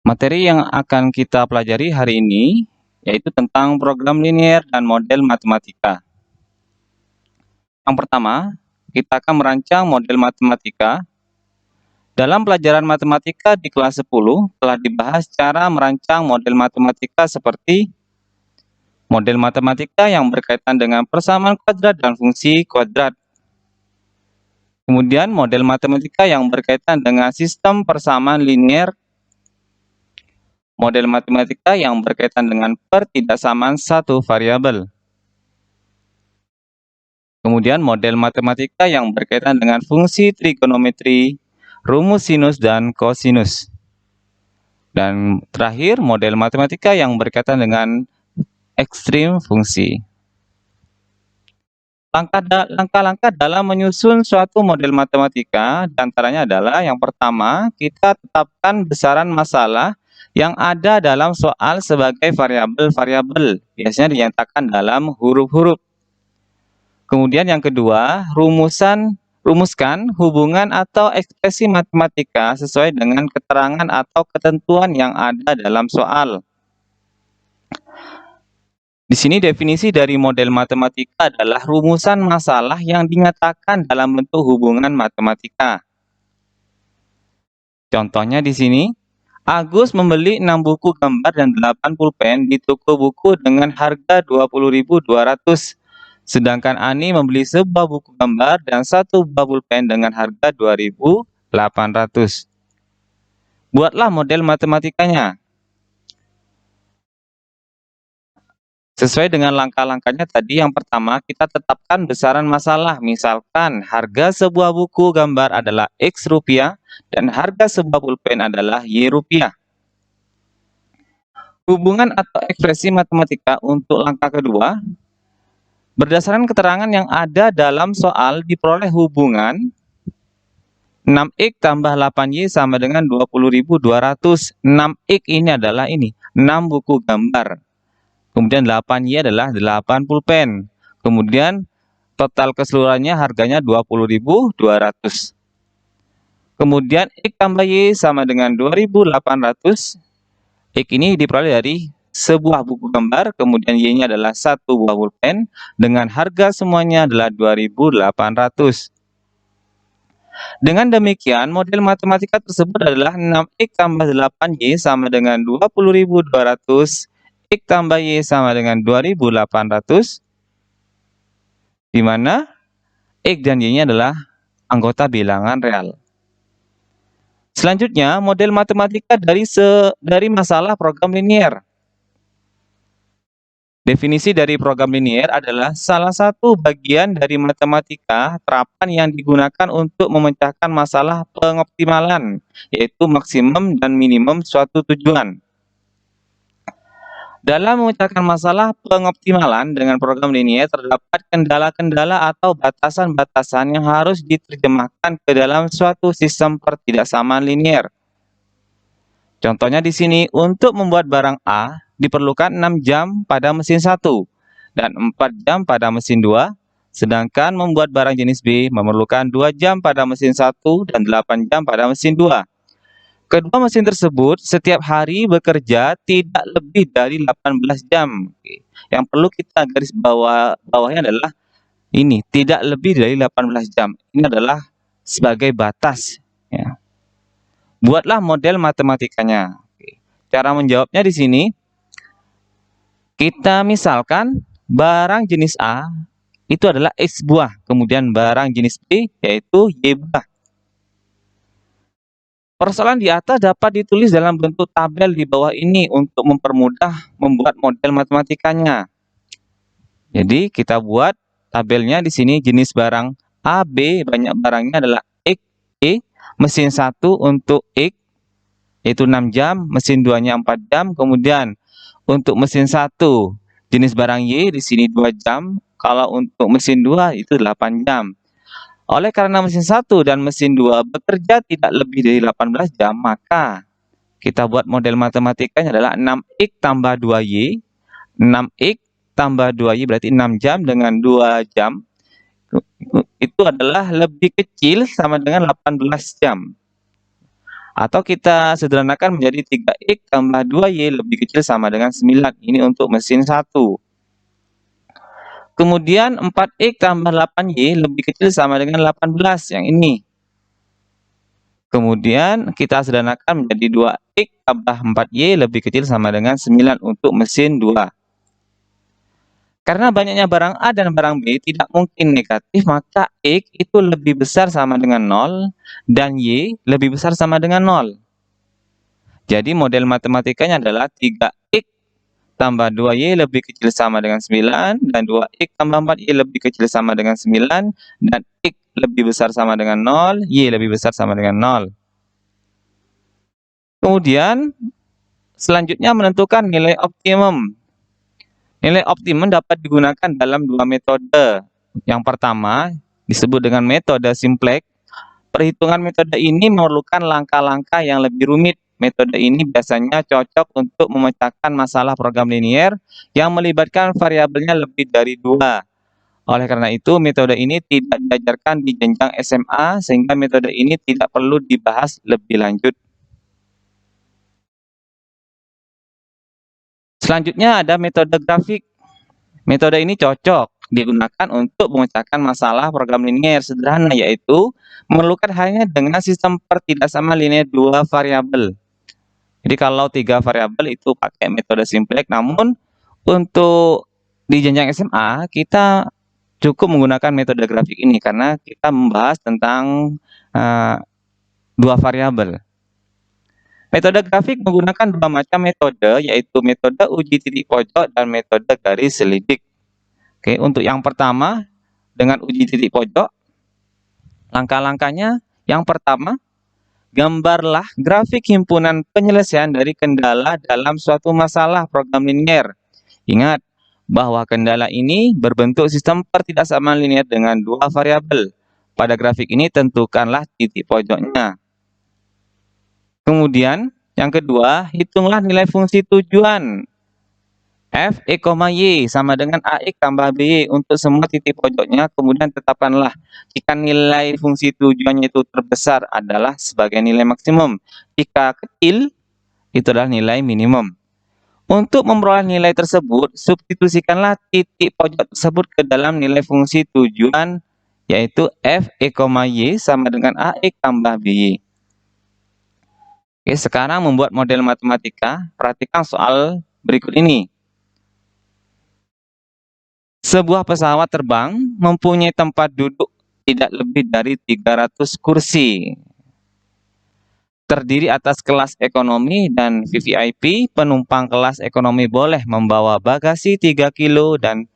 Materi yang akan kita pelajari hari ini yaitu tentang program linier dan model matematika. Yang pertama, kita akan merancang model matematika. Dalam pelajaran matematika di kelas 10 telah dibahas cara merancang model matematika seperti model matematika yang berkaitan dengan persamaan kuadrat dan fungsi kuadrat. Kemudian model matematika yang berkaitan dengan sistem persamaan linier, model matematika yang berkaitan dengan pertidaksamaan satu variabel. Kemudian model matematika yang berkaitan dengan fungsi trigonometri, rumus sinus dan kosinus. Dan terakhir model matematika yang berkaitan dengan ekstrim fungsi. Langkah-langkah dalam menyusun suatu model matematika diantaranya adalah yang pertama, kita tetapkan besaran masalah yang ada dalam soal sebagai variabel-variabel, biasanya dinyatakan dalam huruf-huruf. Kemudian yang kedua, rumuskan hubungan atau ekspresi matematika sesuai dengan keterangan atau ketentuan yang ada dalam soal. Di sini definisi dari model matematika adalah rumusan masalah yang dinyatakan dalam bentuk hubungan matematika. Contohnya di sini, Agus membeli 6 buku gambar dan 8 pulpen di toko buku dengan harga 20.200. Sedangkan Ani membeli sebuah buku gambar dan 1 buah pulpen dengan harga 2.800. Buatlah model matematikanya. Sesuai dengan langkah-langkahnya tadi, yang pertama kita tetapkan besaran masalah. Misalkan harga sebuah buku gambar adalah X rupiah dan harga sebuah pulpen adalah Y rupiah. Hubungan atau ekspresi matematika untuk langkah kedua, berdasarkan keterangan yang ada dalam soal diperoleh hubungan 6X tambah 8Y sama dengan 20.200. 6X ini adalah 6 buku gambar. Kemudian 8Y adalah 8 pulpen. Kemudian total keseluruhannya harganya 20.200. Kemudian X tambah Y sama dengan 2.800. X ini diperoleh dari sebuah buku gambar, kemudian Y-nya adalah 1 buah pulpen, dengan harga semuanya adalah 2.800. Dengan demikian, model matematika tersebut adalah 6X tambah 8Y sama dengan 20.200. X tambah Y sama dengan 2.800, di mana X dan Y-nya adalah anggota bilangan real. Selanjutnya, model matematika dari masalah program linier. Definisi dari program linier adalah salah satu bagian dari matematika terapan yang digunakan untuk memecahkan masalah pengoptimalan, yaitu maksimum dan minimum suatu tujuan. Dalam memecahkan masalah pengoptimalan dengan program linier, terdapat kendala-kendala atau batasan-batasan yang harus diterjemahkan ke dalam suatu sistem pertidaksamaan linier. Contohnya di sini, untuk membuat barang A diperlukan 6 jam pada mesin 1 dan 4 jam pada mesin 2, sedangkan membuat barang jenis B memerlukan 2 jam pada mesin 1 dan 8 jam pada mesin 2. Kedua mesin tersebut setiap hari bekerja tidak lebih dari 18 jam. Yang perlu kita garis bawahnya adalah ini, tidak lebih dari 18 jam. Ini adalah sebagai batas. Ya. Buatlah model matematikanya. Cara menjawabnya di sini, kita misalkan barang jenis A itu adalah X buah, kemudian barang jenis B yaitu Y buah. Persoalan di atas dapat ditulis dalam bentuk tabel di bawah ini untuk mempermudah membuat model matematikanya. Jadi kita buat tabelnya di sini, jenis barang A, B, banyak barangnya adalah X, Y, mesin 1 untuk X yaitu 6 jam, mesin 2-nya 4 jam, kemudian untuk mesin 1 jenis barang Y di sini 2 jam, kalau untuk mesin 2 itu 8 jam. Oleh karena mesin 1 dan mesin 2 bekerja tidak lebih dari 18 jam, maka kita buat model matematikanya adalah 6X tambah 2Y. 6X tambah 2Y berarti 6 jam dengan 2 jam. Itu adalah lebih kecil sama dengan 18 jam. Atau kita sederhanakan menjadi 3X tambah 2Y lebih kecil sama dengan 9. Ini untuk mesin 1. Kemudian 4X tambah 8Y lebih kecil sama dengan 18. Yang ini. Kemudian kita sederhanakan menjadi 2X tambah 4Y lebih kecil sama dengan 9 untuk mesin 2. Karena banyaknya barang A dan barang B tidak mungkin negatif, maka X itu lebih besar sama dengan 0 dan Y lebih besar sama dengan 0. Jadi model matematikanya adalah 3X tambah 2Y lebih kecil sama dengan 9 dan 2X tambah 4Y lebih kecil sama dengan 9 dan X lebih besar sama dengan 0, Y lebih besar sama dengan 0. Kemudian selanjutnya menentukan nilai optimum. Nilai optimum dapat digunakan dalam dua metode. Yang pertama disebut dengan metode simplex. Perhitungan metode ini memerlukan langkah-langkah yang lebih rumit. Metode ini biasanya cocok untuk memecahkan masalah program linier yang melibatkan variabelnya lebih dari 2. Oleh karena itu, metode ini tidak diajarkan di jenjang SMA, sehingga metode ini tidak perlu dibahas lebih lanjut. Selanjutnya ada metode grafik. Metode ini cocok digunakan untuk memecahkan masalah program linier sederhana, yaitu memerlukan hanya dengan sistem pertidaksamaan linier 2 variabel. Jadi kalau 3 variabel itu pakai metode simplex, namun untuk di jenjang SMA kita cukup menggunakan metode grafik ini karena kita membahas tentang 2 variabel. Metode grafik menggunakan 2 macam metode, yaitu metode uji titik pojok dan metode garis selidik. Oke, untuk yang pertama dengan uji titik pojok, langkah-langkahnya yang pertama, gambarlah grafik himpunan penyelesaian dari kendala dalam suatu masalah program linier. Ingat bahwa kendala ini berbentuk sistem pertidaksamaan linier dengan 2 variabel. Pada grafik ini tentukanlah titik pojoknya. Kemudian yang kedua, hitunglah nilai fungsi tujuan f, e, y sama dengan ax tambah by untuk semua titik pojoknya. Kemudian tetapkanlah jika nilai fungsi tujuannya itu terbesar adalah sebagai nilai maksimum. Jika kecil, itu adalah nilai minimum. Untuk memperoleh nilai tersebut, substitusikanlah titik pojok tersebut ke dalam nilai fungsi tujuan, yaitu f, e, y sama dengan ax tambah by. Oke, sekarang membuat model matematika. Perhatikan soal berikut ini. Sebuah pesawat terbang mempunyai tempat duduk tidak lebih dari 300 kursi. Terdiri atas kelas ekonomi dan VVIP. Penumpang kelas ekonomi boleh membawa bagasi 3 kilo dan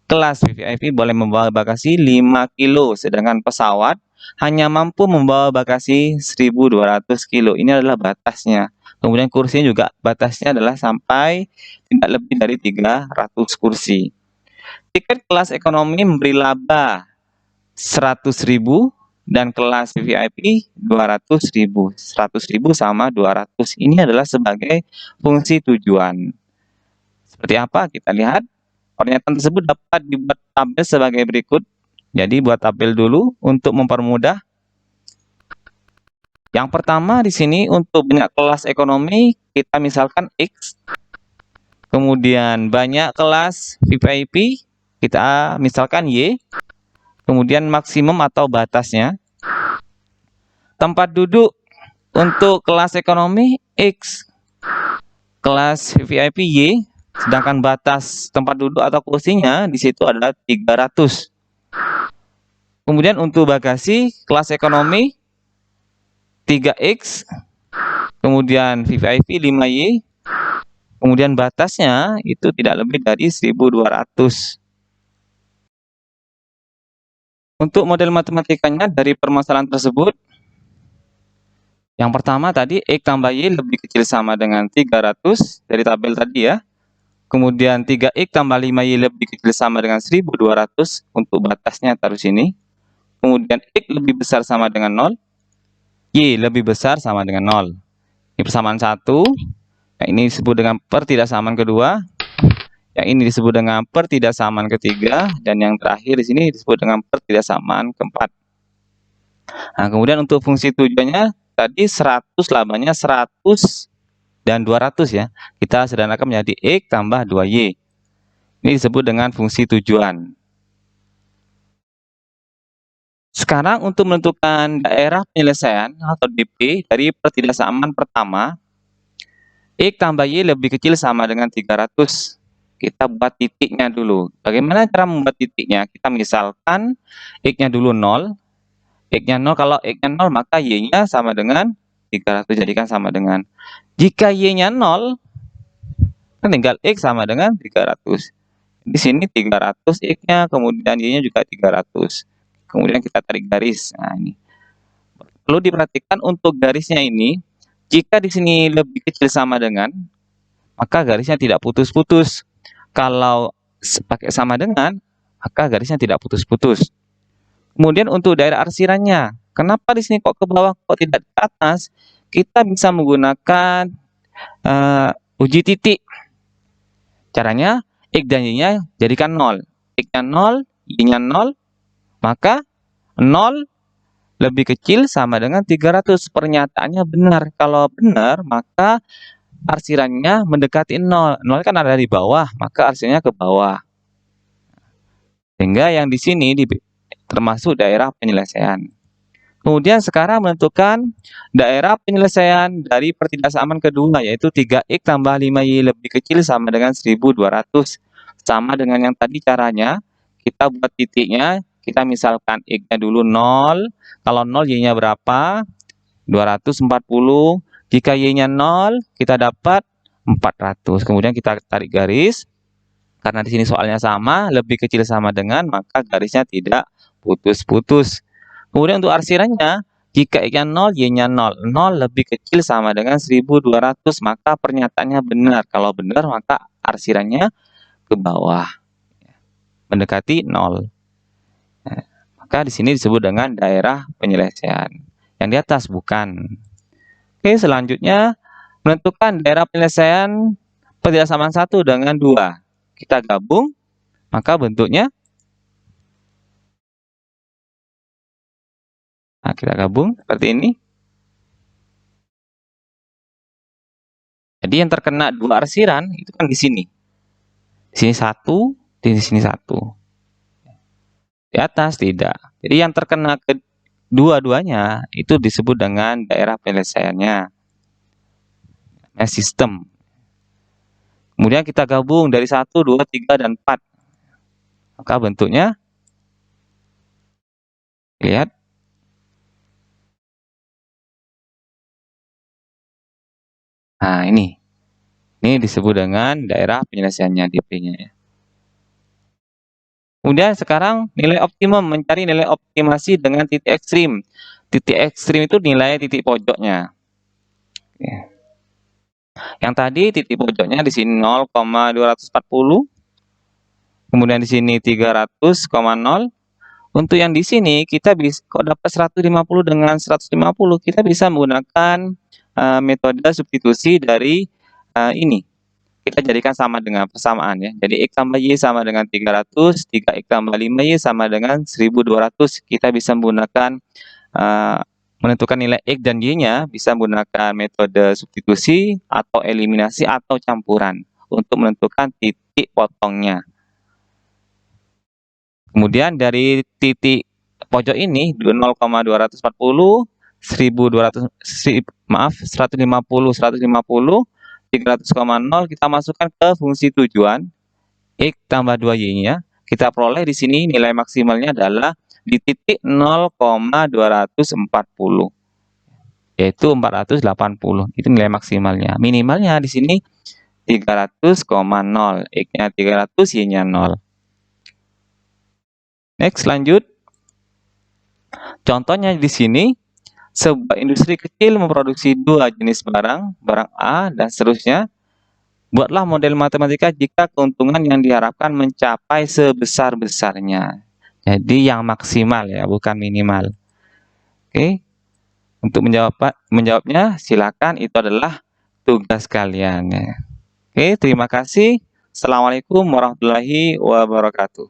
kelas VVIP boleh membawa bagasi 5 kilo. Sedangkan pesawat hanya mampu membawa bagasi 1.200 kilo. Ini adalah batasnya. Kemudian kursinya juga batasnya adalah sampai tidak lebih dari 300 kursi. Tiket kelas ekonomi memberi laba 100.000 dan kelas VVIP 200.000. 100.000 sama 200. Ini adalah sebagai fungsi tujuan. Seperti apa? Kita lihat. Pernyataan tersebut dapat dibuat tabel sebagai berikut. Jadi buat tabel dulu untuk mempermudah. Yang pertama di sini untuk banyak kelas ekonomi kita misalkan X. Kemudian banyak kelas VVIP kita misalkan Y. Kemudian maksimum atau batasnya. Tempat duduk untuk kelas ekonomi X. Kelas VVIP Y. Sedangkan batas tempat duduk atau kursinya di situ adalah 300. Kemudian untuk bagasi kelas ekonomi 3X, kemudian VVIP 5Y, kemudian batasnya itu tidak lebih dari 1.200. Untuk model matematikanya dari permasalahan tersebut, yang pertama tadi X tambah Y lebih kecil sama dengan 300 dari tabel tadi ya. Kemudian 3X tambah 5Y lebih kecil sama dengan 1.200 untuk batasnya taruh sini. Kemudian X lebih besar sama dengan 0. Y lebih besar sama dengan 0. Ini persamaan 1. Yang ini disebut dengan pertidaksamaan kedua. Yang ini disebut dengan pertidaksamaan ketiga. Dan yang terakhir di sini disebut dengan pertidaksamaan keempat. Nah, kemudian untuk fungsi tujuannya tadi 100 labanya 100 dan 200 ya. Kita sederhanakan menjadi X tambah 2Y. Ini disebut dengan fungsi tujuan. Sekarang untuk menentukan daerah penyelesaian atau DP dari pertidaksamaan pertama, X tambah Y lebih kecil sama dengan 300. Kita buat titiknya dulu. Bagaimana cara membuat titiknya? Kita misalkan X-nya dulu 0. X-nya 0, kalau X-nya 0 maka Y-nya sama dengan 300, jadikan sama dengan. Jika Y-nya 0, kan tinggal X sama dengan 300. Di sini 300 X-nya, kemudian Y-nya juga 300. Kemudian kita tarik garis. Nah, ini. Perlu diperhatikan untuk garisnya ini, jika di sini lebih kecil sama dengan, maka garisnya tidak putus-putus. Kalau pakai sama dengan, maka garisnya tidak putus-putus. Kemudian untuk daerah arsirannya, kenapa di sini kok ke bawah, kok tidak ke atas? Kita bisa menggunakan uji titik. Caranya, X dan Y-nya jadikan 0. X-nya 0, Y-nya 0, maka 0 lebih kecil sama dengan 300. Pernyataannya benar. Kalau benar, maka arsirannya mendekati 0. 0 kan ada di bawah, maka arsirannya ke bawah. Sehingga yang di sini termasuk daerah penyelesaian. Kemudian sekarang menentukan daerah penyelesaian dari pertidaksamaan kedua, yaitu 3X tambah 5Y lebih kecil sama dengan 1200. Sama dengan yang tadi caranya, kita buat titiknya, kita misalkan X-nya dulu 0, kalau 0 Y-nya berapa? 240. Jika Y-nya 0, kita dapat 400. Kemudian kita tarik garis. Karena di sini soalnya sama, lebih kecil sama dengan, maka garisnya tidak putus-putus. Kemudian untuk arsirannya, jika X-nya 0, Y-nya 0. 0 lebih kecil sama dengan 1200, maka pernyataannya benar. Kalau benar, maka arsirannya ke bawah, mendekati 0. Nah, maka di sini disebut dengan daerah penyelesaian. Yang di atas bukan. Oke, selanjutnya menentukan daerah penyelesaian pertidaksamaan 1 dengan 2. Kita gabung, maka bentuknya, nah, kita gabung seperti ini. Jadi yang terkena 2 arsiran itu kan di sini. Di sini 1, di sini 1. Di atas tidak. Jadi yang terkena kedua-duanya itu disebut dengan daerah penyelesaiannya. Nah, sistem. Kemudian kita gabung dari 1, 2, 3, dan 4. Maka bentuknya, lihat. Nah, ini. Ini disebut dengan daerah penyelesaiannya, DP-nya ya. Kemudian sekarang nilai optimum, mencari nilai optimasi dengan titik ekstrim. Titik ekstrim itu nilai titik pojoknya. Oke. Yang tadi titik pojoknya di sini 0,240. Kemudian di sini 300,0. Untuk yang di sini kita bisa kok dapat 150 dengan 150, kita bisa menggunakan metode substitusi dari ini. Kita jadikan sama dengan persamaan ya. Jadi X tambah Y sama dengan 300, 3X tambah 5Y sama dengan 1200. Kita bisa menggunakan menentukan nilai X dan Y-nya, bisa menggunakan metode substitusi atau eliminasi atau campuran untuk menentukan titik potongnya. Kemudian dari titik pojok ini 0,240, 150, 300,0 kita masukkan ke fungsi tujuan X tambah 2Y-nya. Kita peroleh di sini nilai maksimalnya adalah di titik 0,240, yaitu 480. Itu nilai maksimalnya. Minimalnya di sini 300,0. X-nya 300, Y-nya 0. Next, lanjut. Contohnya di sini, sebuah industri kecil memproduksi 2 jenis barang, barang A dan seterusnya. Buatlah model matematika jika keuntungan yang diharapkan mencapai sebesar-besarnya. Jadi yang maksimal ya, bukan minimal. Oke. Untuk menjawabnya, silakan, itu adalah tugas kalian ya. Oke, terima kasih. Assalamualaikum warahmatullahi wabarakatuh.